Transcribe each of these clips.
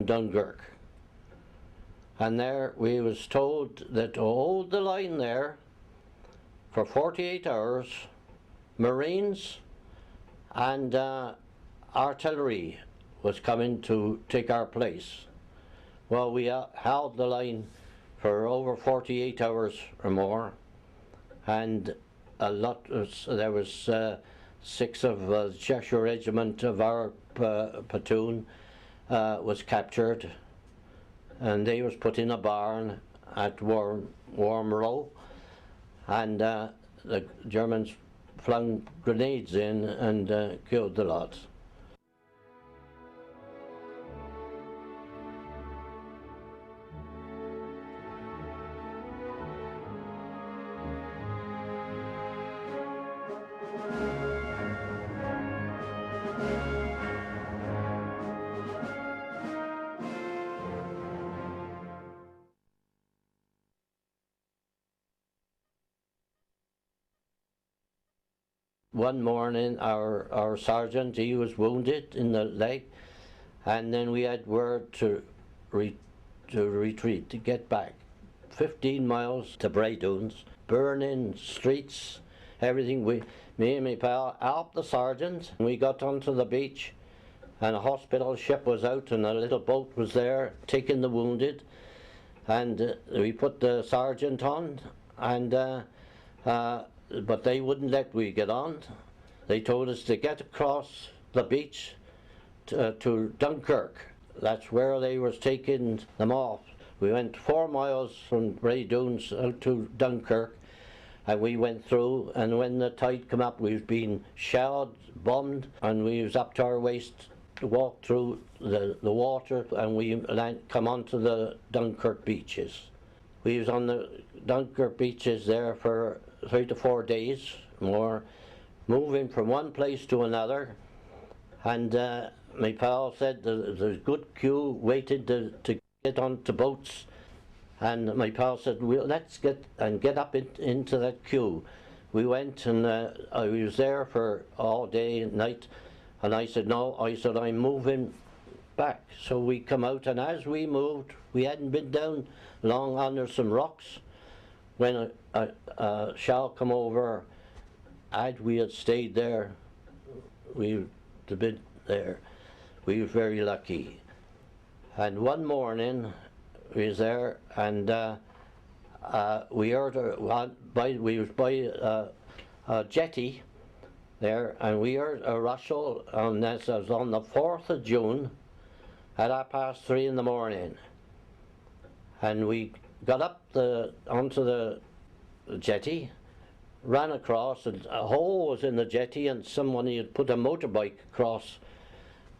Dunkirk. And there we was told that to hold the line there for 48 hours, Marines and artillery was coming to take our place. Well, we held the line for over 48 hours or more, and there was 6 of the Cheshire Regiment of our platoon was captured, and they was put in a barn at Wormrow, and the Germans flung grenades in and killed the lot. One morning our sergeant, he was wounded in the leg, and then we had word to retreat, to get back 15 miles to Braydoons, burning streets, everything. Me and my pal helped the sergeant, and we got onto the beach, and a hospital ship was out and a little boat was there taking the wounded, and we put the sergeant on, and but they wouldn't let we get on. They told us to get across the beach to Dunkirk. That's where they was taking them off. We went 4 miles from Braydoons out to Dunkirk, and we went through, and when the tide came up we was being shelled, bombed, and we was up to our waist to walk through the water, and we come onto the Dunkirk beaches. We was on the Dunkirk beaches there for 3 to 4 days more, moving from one place to another, and my pal said there's a good queue waiting to get onto boats, and my pal said, well, let's get up into that queue. We went, and I was there for all day and night, and I said, no, I'm moving back. So we come out, and as we moved, we hadn't been down long under some rocks when a shell come over. Had we had stayed there, we would have been there. We were very lucky. And one morning we was there, and we heard we was by a jetty there, and we heard a rustle, and this was on the 4th of June at 3:30 in the morning. And we got up onto the jetty, ran across, and a hole was in the jetty, and somebody had put a motorbike across,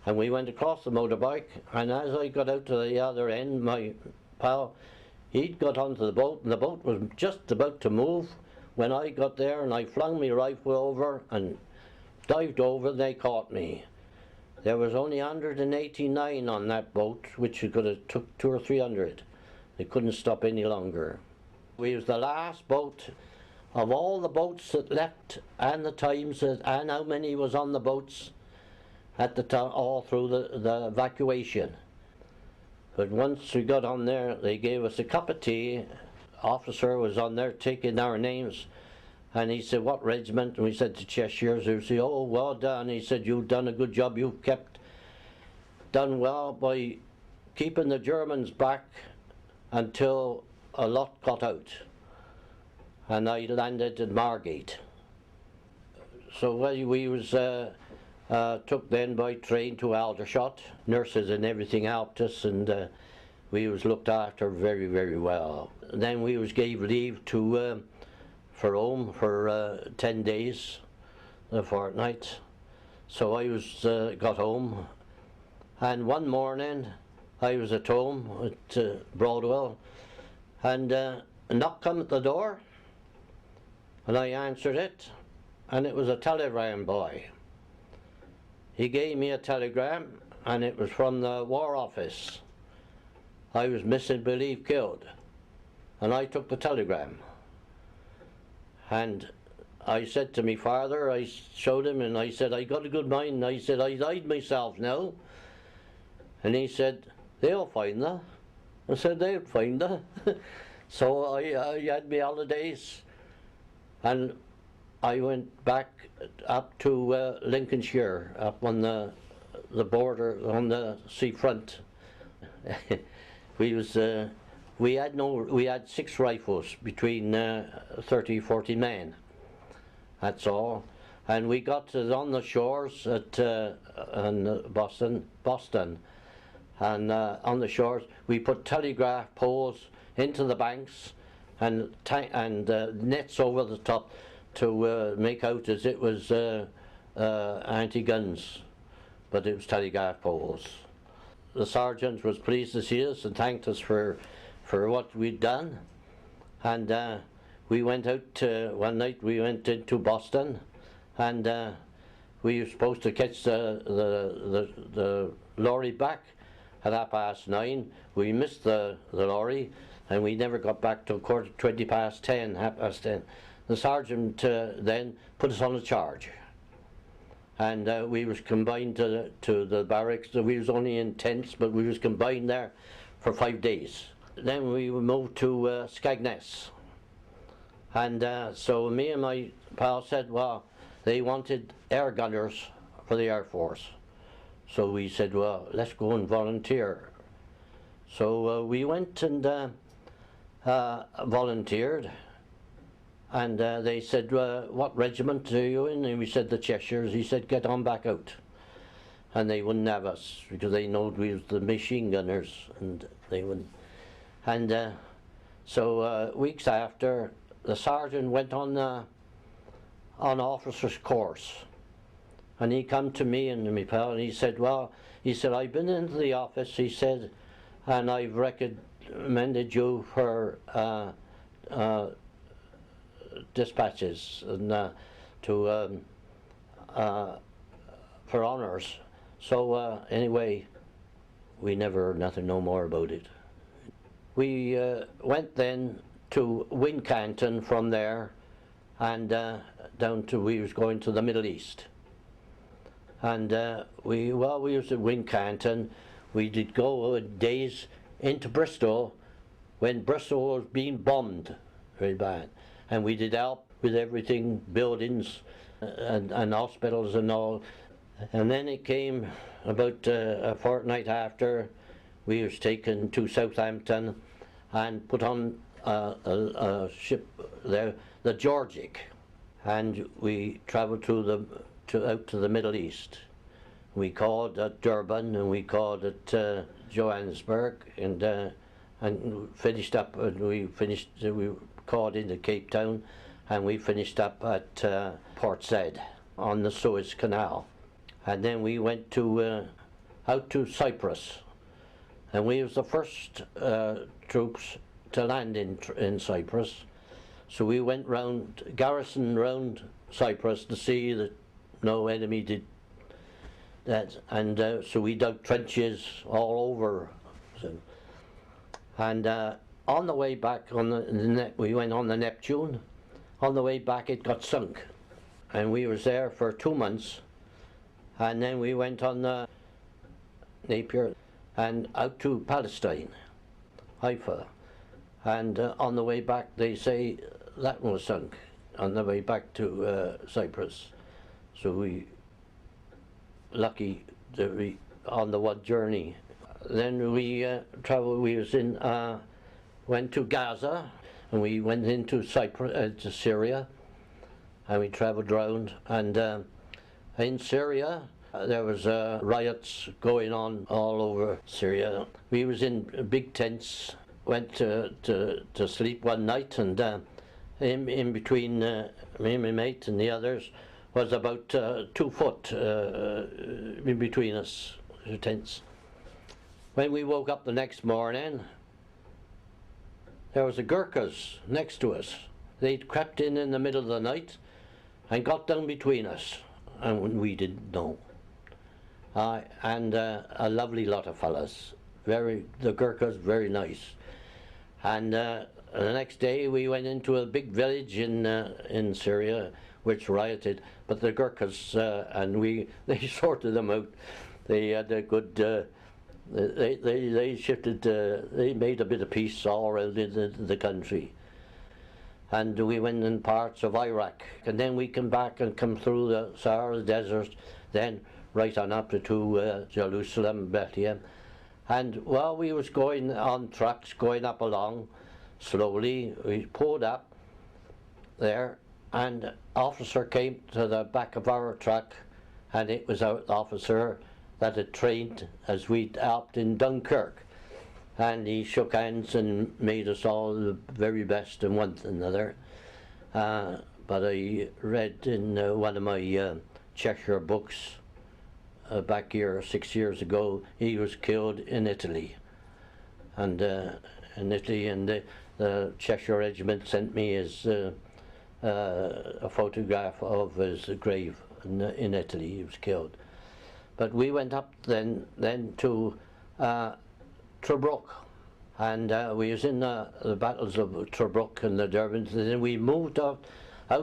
and we went across the motorbike, and as I got out to the other end, my pal, he'd got onto the boat, and the boat was just about to move when I got there, and I flung my rifle over and dived over, and they caught me. There was only 189 on that boat, which could have took 200 or 300. They couldn't stop any longer. We was the last boat of all the boats that left, and the times and how many was on the boats at the time, all through the evacuation. But once we got on there, they gave us a cup of tea. Officer was on there taking our names, and he said, what regiment? And we said, the Cheshires. He said, oh, well done. He said, you've done a good job. You've done well by keeping the Germans back until a lot got out. And I landed at Margate. So we was took then by train to Aldershot. Nurses and everything helped us, and we was looked after very, very well. Then we was gave leave to for home for 10 days, a fortnight. So I was got home, and one morning I was at home at Broadwell, and a knock come at the door, and I answered it, and it was a telegram boy. He gave me a telegram, and it was from the War Office. I was missing, believed killed, and I took the telegram. And I said to me father, I showed him, and I said, I got a good mind, and I said, I died myself now. And he said, they'll find her. I said they'd find her. So I had my holidays, and I went back up to Lincolnshire, up on the border, on the seafront. We had 6 rifles between 30, 40 men. That's all. And we got it on the shores at Boston, and on the shores we put telegraph poles into the banks and nets over the top to make out as it was anti-guns, but it was telegraph poles. The sergeant was pleased to see us and thanked us for what we'd done, and we went out one night. We went into Boston, and we were supposed to catch the lorry back at 9:30. We missed the lorry, and we never got back till 10:10, 10:30. The sergeant then put us on a charge, and we was combined to the barracks. So we was only in tents, but we was combined there for 5 days. Then we moved to Skegness, and so me and my pal said, well, they wanted air gunners for the Air Force. So we said, well, let's go and volunteer. So we went and volunteered, and they said, what regiment are you in? And we said the Cheshires. He said, get on back out. And they wouldn't have us because they knowed we was the machine gunners, and they wouldn't. And so weeks after, the sergeant went on officer's course, and he come to me and my pal, and he said, well, he said, I've been into the office, he said, and I've recommended you for dispatches and for honours. So anyway, we never heard nothing no more about it. We went then to Wincanton from there, and down to, we was going to the Middle East. And we was at Wincanton. We did go days into Bristol when Bristol was being bombed very bad, and we did help with everything, buildings and hospitals and all. And then it came about a fortnight after, we was taken to Southampton and put on a ship there, the Georgic, and we travelled out to the Middle East. We called at Durban, and we called at Johannesburg, and finished up. And we called into Cape Town, and we finished up at Port Said on the Suez Canal, and then we went out to Cyprus, and we was the first troops to land in Cyprus. So we went garrisoned round Cyprus to see that no enemy did that, and so we dug trenches all over. So, and on the way back we went on the Neptune. On the way back it got sunk, and we was there for 2 months, and then we went on the Napier and out to Palestine, Haifa. And on the way back, they say that one was sunk on the way back to Cyprus. So we lucky to be on the one journey. Then we traveled. We was went to Gaza, and we went into Cyprus, to Syria, and we traveled around. And in Syria, there was riots going on all over Syria. We was in big tents. Went to sleep one night, and in between me and my mate and the others was about 2 foot in between us, the tents. When we woke up the next morning, there was the Gurkhas next to us. They'd crept in the middle of the night and got down between us, and we didn't know. And a lovely lot of fellas, the Gurkhas, very nice. And the next day we went into a big village in Syria which rioted, but the Gurkhas and they sorted them out. They had a good They shifted, they made a bit of peace all around the country. And we went in parts of Iraq. And then we came back and come through the Sahara Desert, then right on up to Jerusalem, Bethlehem. And while we was going on trucks, going up along, slowly, we pulled up there, and an officer came to the back of our truck, and it was our officer that had trained as we'd helped in Dunkirk. And he shook hands and made us all the very best in one another. But I read in one of my Cheshire books back here 6 years ago, he was killed in Italy. And in Italy, and the Cheshire Regiment sent me a photograph of his grave in Italy. He was killed. But we went up then to Tobruk, and we was in the battles of Tobruk and the Durbans, and then we moved out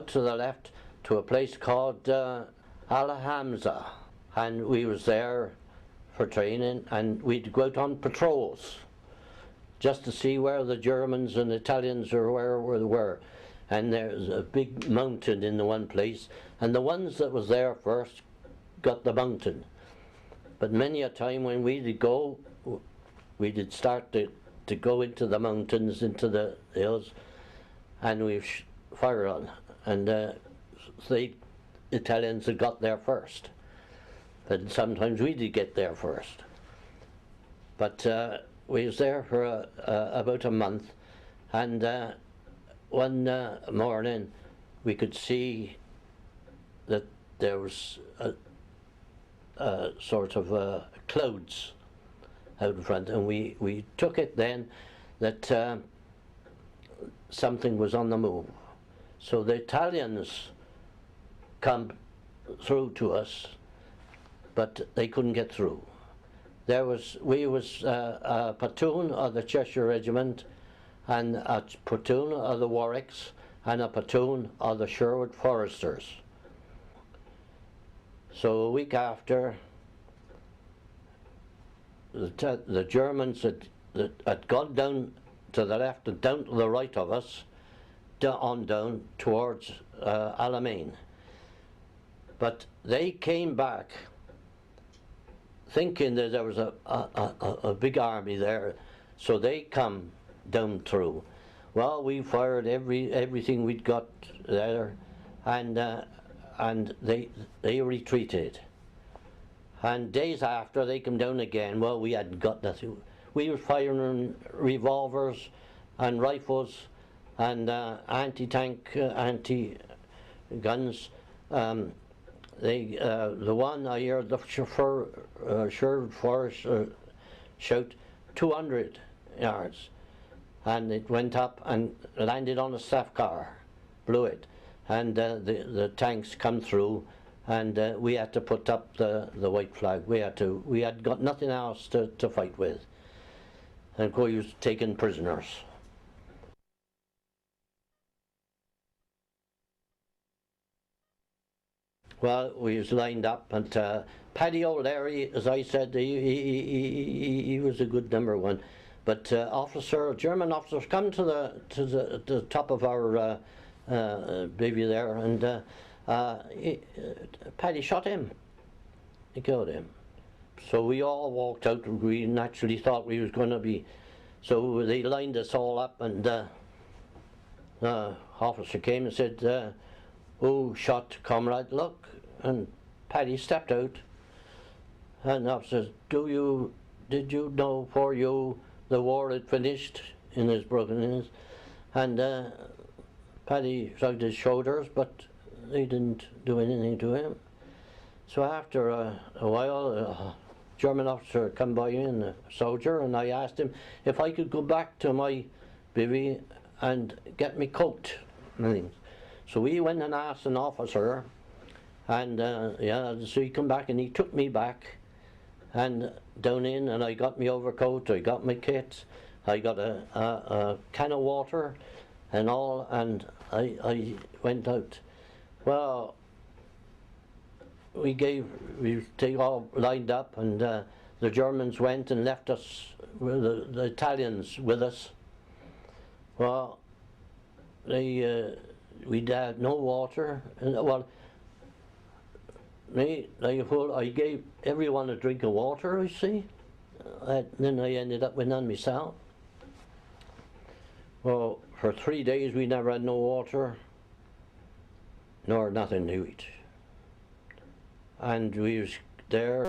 to the left to a place called Al Hamza, and we was there for training, and we'd go out on patrols just to see where the Germans and Italians or where they were. And there's a big mountain in the one place, and the ones that was there first got the mountain. But many a time when we did go, we did start to go into the mountains, into the hills, and we fire on. And the Italians had got there first. But sometimes we did get there first. But we was there for about a month, and one morning we could see that there was a sort of clouds out in front, and we took it then that something was on the move. So the Italians come through to us, but they couldn't get through. We was a platoon of the Cheshire Regiment, and a platoon of the Warwicks, and a platoon of the Sherwood Foresters. So a week after, the Germans had gone down to the left and down to the right of us, down towards Alamein. But they came back thinking that there was a big army there, so they come down through. Well, we fired everything we'd got there, and they retreated. And days after, they come down again. Well, we hadn't got nothing. We were firing revolvers and rifles and anti-tank, anti-guns. The one I heard the chauffeur, Sherwood Forest, shout 200 yards. And it went up and landed on a staff car, blew it, and the tanks come through, and we had to put up the white flag. We had got nothing else to fight with, and we was taken prisoners. Well, we was lined up, and Paddy O'Leary, as I said, he was a good number one. But German officers come to the top of our bivvy there, and Paddy shot him. He killed him. So we all walked out. We naturally thought we was going to be. So they lined us all up, and the officer came and said, "Who shot Comrade Luck?" And Paddy stepped out, and the officer said, "Did you know for you the war had finished?" in his broken English. And Paddy shrugged his shoulders, but they didn't do anything to him. So after a while, a German officer come by in, a soldier, and I asked him if I could go back to my bivvy and get me coat and things. So we went and asked an officer, and so he come back and he took me back and down in, and I got my overcoat, I got my kit, I got a can of water and all, and I went out. Well, we all lined up, and the Germans went and left us, with the Italians with us. Well, we'd had no water, and well, I gave everyone a drink of water, you see. Then I ended up with none myself. Well, for 3 days we never had no water, nor nothing to eat. And we was there